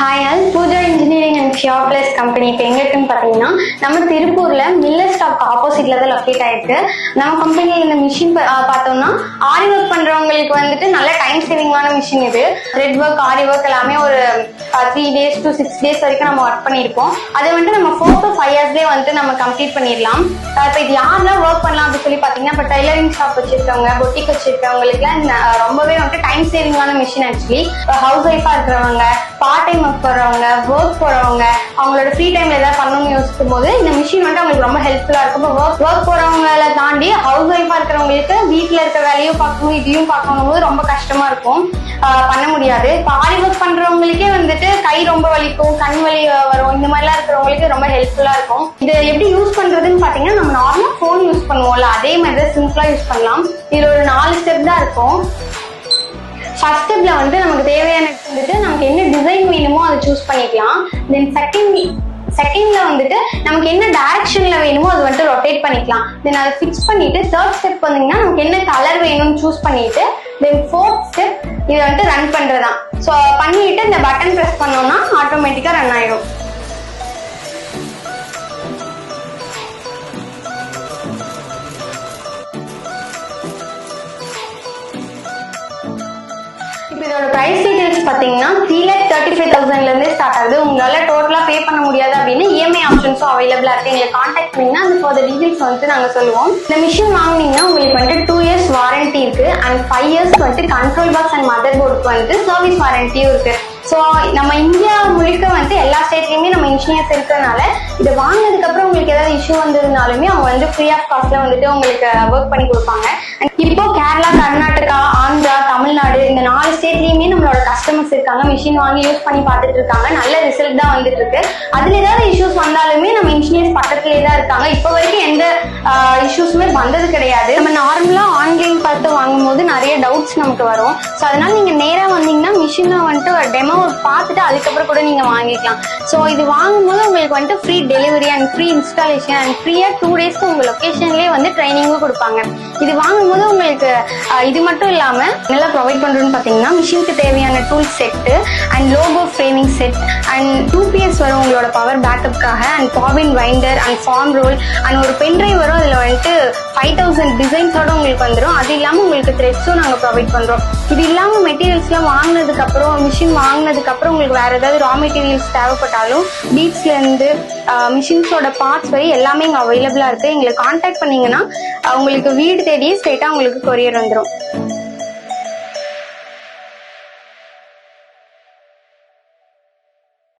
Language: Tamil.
Hi all Pooja engineering and ஃபியூர் பிளஸ் கம்பெனி இப்போ எங்க இருக்குன்னு பார்த்தீங்கன்னா நம்ம திருப்பூர்ல மில்லர் ஸ்டாப் ஆப்போசிட்ல தான் லொக்கேட் ஆயிருக்கு. நம்ம கம்பெனியில் இந்த மிஷின் பார்த்தோம்னா ஆரி ஒர்க் பண்றவங்களுக்கு வந்துட்டு நல்ல டைம் சேவிங்கான மிஷின் இது. த்ரெட் ஒர்க், ஆரி ஒர்க் எல்லாமே ஒரு 3 days to 6 days வரைக்கும் நம்ம ஒர்க் பண்ணியிருப்போம். அதை வந்துட்டு நம்ம 4 to 5 yearsலேயே வந்துட்டு நம்ம கம்ப்ளீட் பண்ணிடலாம். இப்போ இது யாரெல்லாம் ஒர்க் பண்ணலாம் அப்படின்னு சொல்லி பார்த்தீங்கன்னா, இப்போ டைலரிங் ஷாப் வச்சிருக்கவங்க, பொட்டிக் வச்சிருக்கவங்களுக்குலாம் ரொம்பவே வந்துட்டு டைம் சேவிங்கான மிஷின். ஆக்சுவலி ஹவுஸ் ஒய்ஃபா இருக்கிறவங்க, பார்ட் டைம் ஒர்க் போறவங்க, ஒர்க் போறவங்க, அவங்களோட ஃப்ரீ டைம்ல ஏதாவது பண்ணணும்னு யோசிக்கும் போது இந்த மிஷின் வந்து அவங்களுக்கு ரொம்ப ஹெல்ப்ஃபுல்லா இருக்கும். இப்போ ஒர்க் போறவங்களை தாண்டி ஹவுஸ் ஒய்ஃபா இருக்கிறவங்களுக்கு வீட்டுல இருக்க வேலையும் பார்க்கணும், இதையும் பார்க்கணும் போது ரொம்ப கஷ்டமா இருக்கும், பண்ண முடியாது. இப்போ ஆரி ஒர்க் பண்றவங்களுக்கே வந்துட்டு கை ரொம்ப வலிக்கும், கண் வலி வரும், இந்த மாதிரிலாம் இருக்கிறவங்களுக்கு ரொம்ப ஹெல்ப்ஃபுல்லா இருக்கும். இது எப்படி யூஸ் பண்றதுன்னு பாத்தீங்கன்னா, நம்ம நார்மலா போன் யூஸ் பண்ணுவோம்ல, அதே மாதிரி சிம்பிளா யூஸ் பண்ணலாம். இதுல ஒரு 4 ஸ்டெப் தான் இருக்கும். ஃபர்ஸ்ட் ஸ்டெப்ல வந்து நமக்கு தேவையான வந்துட்டு நமக்கு என்ன டிசைன் வேணுமோ அதை சூஸ் பண்ணிக்கலாம். தென் செகண்ட்ல வந்துட்டு நமக்கு என்ன டைரக்ஷன்ல வேணுமோ அது வந்துட்டு ரொட்டேட் பண்ணிக்கலாம். தென் அதை ஃபிக்ஸ் பண்ணிட்டு தேர்ட் ஸ்டெப் வந்தீங்கன்னா நமக்கு என்ன கலர் வேணும்னு சூஸ் பண்ணிட்டு தென் ஃபோர்த் ஸ்டெப் இதை வந்துட்டு ரன் பண்றதுதான். ஸோ பண்ணிட்டு இந்த பட்டன் ப்ரெஸ் பண்ணோம்னா ஆட்டோமேட்டிக்கா ரன் ஆயிடும். இதோட பிரைஸ் டீடைல்ஸ் பாத்தீங்கன்னா 3,35,000 இருந்தே ஸ்டார்ட் ஆகுது. உங்களால டோட்டலா பே பண்ண முடியாது அப்படின்னு இஎம்ஐ ஆப்ஷன்ஸும் அவைலபிளா இருக்கு. எங்களை கான்டாக்ட் பண்ணீங்கன்னா அந்த ஃபார் டீடைல்ஸ் வந்துட்டு நாங்க சொல்லுவோம். இந்த மிஷின் வாங்கினீங்கன்னா உங்களுக்கு வந்துட்டு 2 years வாரண்டி இருக்கு அண்ட் 5 years வந்துட்டு கண்ட்ரோல் பாக்ஸ் அண்ட் மதர் போர்டுக்கு வந்துட்டு சர்வீஸ் வாரண்டியும் இருக்கு. ஸோ நம்ம இந்தியா முழுக்க வந்து எல்லா ஸ்டேட்லயுமே நம்ம இன்ஜினியர்ஸ் இருக்கிறதுனால இதை வாங்கினதுக்கு அப்புறம் உங்களுக்கு ஏதாவது இஷ்யூ வந்ததுனாலுமே அவங்க வந்து ஃப்ரீ ஆஃப் காஸ்ட்ல வந்துட்டு உங்களுக்கு ஒர்க் பண்ணி கொடுப்பாங்க. இப்போ கேரளா, கர்நாடகா, ஆந்திரா, தமிழ்நாடு இந்த 4 ஸ்டேட்லயுமே நம்மளோட கஸ்டமர்ஸ் இருக்காங்க. மிஷின் வாங்கி யூஸ் பண்ணி பார்த்துட்டு இருக்காங்க. நல்ல ரிசல்ட் தான் வந்துட்டு இருக்கு. அதுல ஏதாவது இஷ்யூஸ் வந்தாலுமே நம்ம இன்ஜினியர்ஸ் பக்கத்துலேயே தான் இருக்காங்க. இப்போ வரைக்கும் எந்த இஷ்யூஸுமே வந்தது கிடையாது. நம்ம நார்மலா ஆன்லைன் பார்த்து வாங்கும் போது நிறைய டவுட்ஸ் நமக்கு வரும். ஸோ அதனால நீங்க நேரா வந்தீங்கன்னா மிஷினை வந்துட்டு டெமோ பார்த்துட்டு அதுக்கப்புறம் கூட நீங்க வாங்கிக்கலாம். ஸோ இது வாங்கும்போது உங்களுக்கு வந்துட்டு free delivery and free installation and ஃப்ரீயா 2 days உங்க லொகேஷன்லேயே வந்து ட்ரைனிங்கும் கொடுப்பாங்க. இது வாங்கும்போது உங்களுக்கு இது மட்டும் இல்லாம நல்லா ப்ரொவைட் பண்றோம்னு பாத்தீங்கன்னா மிஷினுக்கு தேவையான tool set and logo framing set and 2PS வரும் உங்களோட பவர் பேக்கப்காக and bobbin winder and form roll and ஒரு பென்ட்ரைவ் வரும். அதுல வந்துட்டு 5,000 டிசைன்ஸோட உங்களுக்கு வந்துடும். அது இல்லாம உங்களுக்கு த்ரெட்ஸும் நாங்க ப்ரொவைட் பண்றோம். இது இல்லாம மெட்டீரியல்ஸ்லாம் வாங்கினதுக்கு அப்புறம் மிஷின் வாங்கினதுக்கு அப்புறம் உங்களுக்கு வேற ஏதாவது ரா மெட்டீரியல்ஸ் தேவைப்பட்டாலும் பீட்ஸ்ல இருந்து மிஷின்ஸோட பார்ட்ஸ் வரை எல்லாமே இங்க அவைலபிளா இருக்கு. எங்களை கான்டாக்ட் பண்ணீங்கன்னா உங்களுக்கு வீடு தேடி ஸ்ட்ரெயிட்டா உங்களுக்கு கொரியர் வந்துடும்.